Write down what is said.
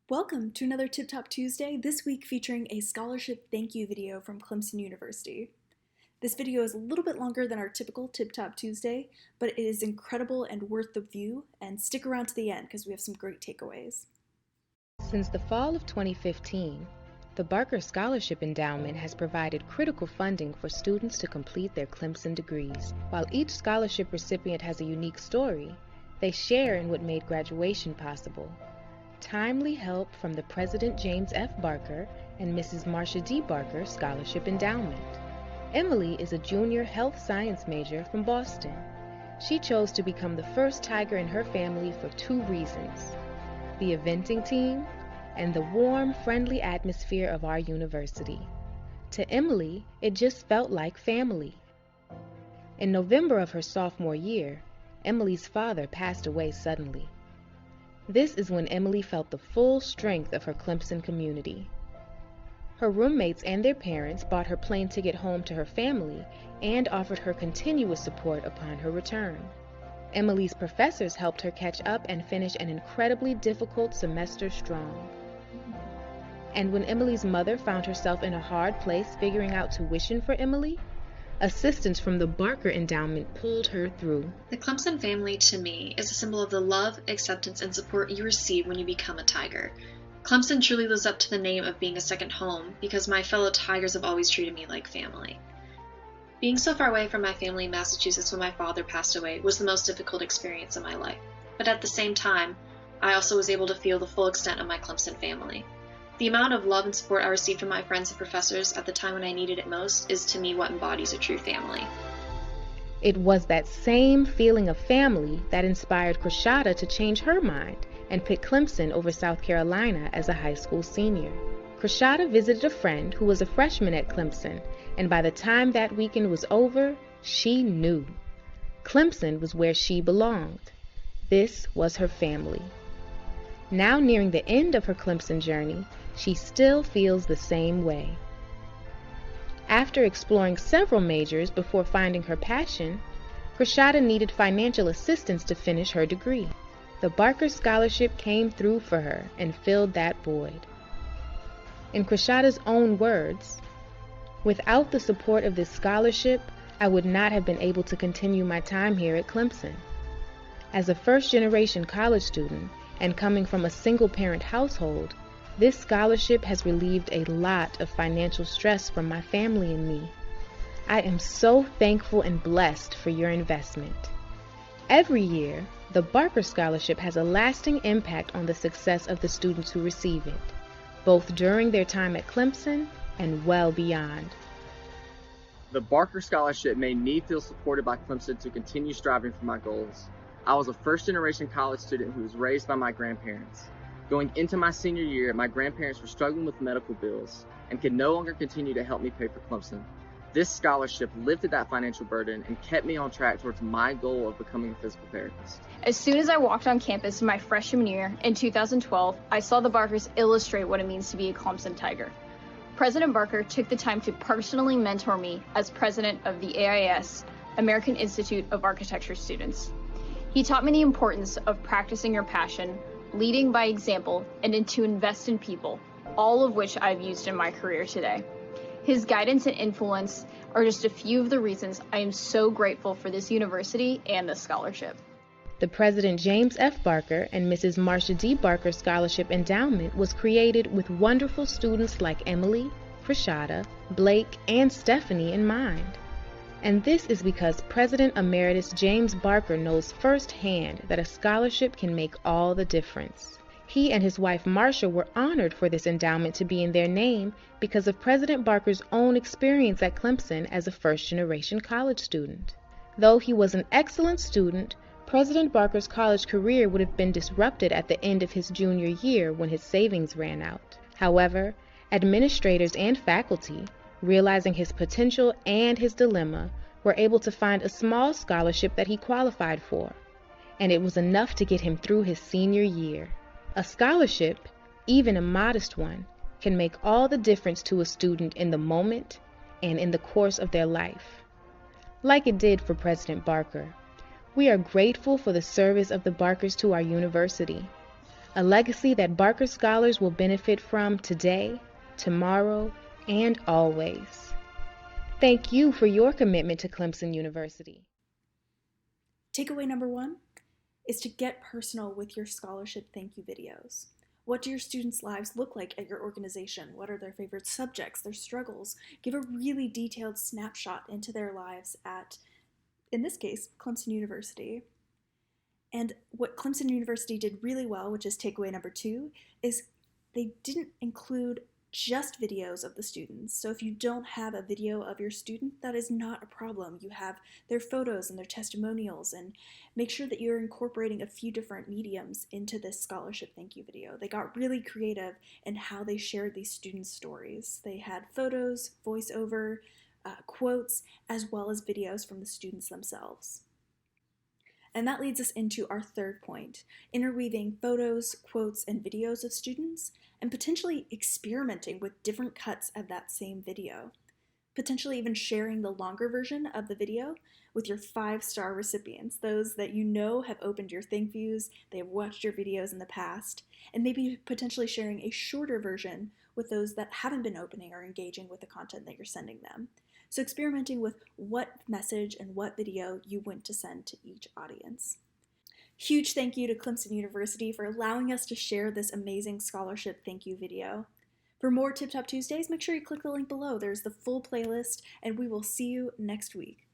Welcome to another Tip Top Tuesday, this week featuring a scholarship thank you video from Clemson University. This video is a little bit longer than our typical Tip Top Tuesday, but it is incredible and worth the view, and stick around to the end because we have some great takeaways. Since the fall of 2015, the Barker Scholarship Endowment has provided critical funding for students to complete their Clemson degrees. While each scholarship recipient has a unique story, they share in what made graduation possible. Timely help from the President James F. Barker and Mrs. Marcia D. Barker Scholarship Endowment. Emily is a junior health science major from Boston. She chose to become the first Tiger in her family for two reasons: the eventing team and the warm, friendly atmosphere of our university. To Emily, it just felt like family. In November of her sophomore year, Emily's father passed away suddenly. This is when Emily felt the full strength of her Clemson community. Her roommates and their parents bought her plane ticket home to her family and offered her continuous support upon her return. Emily's professors helped her catch up and finish an incredibly difficult semester strong. And when Emily's mother found herself in a hard place figuring out tuition for Emily, assistance from the Barker Endowment pulled her through. The Clemson family, to me, is a symbol of the love, acceptance, and support you receive when you become a Tiger. Clemson truly lives up to the name of being a second home because my fellow Tigers have always treated me like family. Being so far away from my family in Massachusetts when my father passed away was the most difficult experience of my life. But at the same time, I also was able to feel the full extent of my Clemson family. The amount of love and support I received from my friends and professors at the time when I needed it most is to me what embodies a true family. It was that same feeling of family that inspired Krishada to change her mind and pick Clemson over South Carolina as a high school senior. Krishada visited a friend who was a freshman at Clemson, and by the time that weekend was over, she knew. Clemson was where she belonged. This was her family. Now nearing the end of her Clemson journey, she still feels the same way. After exploring several majors before finding her passion, Krishada needed financial assistance to finish her degree. The Barker Scholarship came through for her and filled that void. In Krishada's own words, "Without the support of this scholarship, I would not have been able to continue my time here at Clemson. As a first-generation college student and coming from a single-parent household, this scholarship has relieved a lot of financial stress from my family and me. I am so thankful and blessed for your investment." Every year, the Barker Scholarship has a lasting impact on the success of the students who receive it, both during their time at Clemson and well beyond. The Barker Scholarship made me feel supported by Clemson to continue striving for my goals. I was a first-generation college student who was raised by my grandparents. Going into my senior year, my grandparents were struggling with medical bills and could no longer continue to help me pay for Clemson. This scholarship lifted that financial burden and kept me on track towards my goal of becoming a physical therapist. As soon as I walked on campus my freshman year in 2012, I saw the Barkers illustrate what it means to be a Clemson Tiger. President Barker took the time to personally mentor me as president of the AIS, American Institute of Architecture students. He taught me the importance of practicing your passion, leading by example, and to invest in people, all of which I've used in my career today. His guidance and influence are just a few of the reasons I am so grateful for this university and this scholarship. The President James F. Barker and Mrs. Marcia D. Barker Scholarship Endowment was created with wonderful students like Emily, Krishada, Blake, and Stephanie in mind. And this is because President Emeritus James Barker knows firsthand that a scholarship can make all the difference. He and his wife Marcia were honored for this endowment to be in their name because of President Barker's own experience at Clemson as a first-generation college student. Though he was an excellent student, President Barker's college career would have been disrupted at the end of his junior year when his savings ran out. However, administrators and faculty, realizing his potential and his dilemma, were able to find a small scholarship that he qualified for, and it was enough to get him through his senior year. A scholarship, even a modest one, can make all the difference to a student in the moment and in the course of their life. Like it did for President Barker, we are grateful for the service of the Barkers to our university. a legacy that Barker scholars will benefit from today, tomorrow, and always. Thank you for your commitment to Clemson University. Takeaway number 1 is to get personal with your scholarship thank you videos. What do your students' lives look like at your organization? What are their favorite subjects, their struggles? Give a really detailed snapshot into their lives at, in this case, Clemson University. And what Clemson University did really well, which is takeaway number 2, is they didn't include just videos of the students. So if you don't have a video of your student, that is not a problem. You have their photos and their testimonials, and make sure that you're incorporating a few different mediums into this scholarship thank you video. They got really creative in how they shared these students' stories. They had photos, voiceover, quotes, as well as videos from the students themselves. And that leads us into our third point, interweaving photos, quotes, and videos of students, and potentially experimenting with different cuts of that same video. Potentially even sharing the longer version of the video with your 5-star recipients, those that you know have opened your thank yous, they have watched your videos in the past, and maybe potentially sharing a shorter version with those that haven't been opening or engaging with the content that you're sending them. So experimenting with what message and what video you want to send to each audience. Huge thank you to Clemson University for allowing us to share this amazing scholarship thank you video. For more Tip Top Tuesdays, make sure you click the link below. There's the full playlist, and we will see you next week.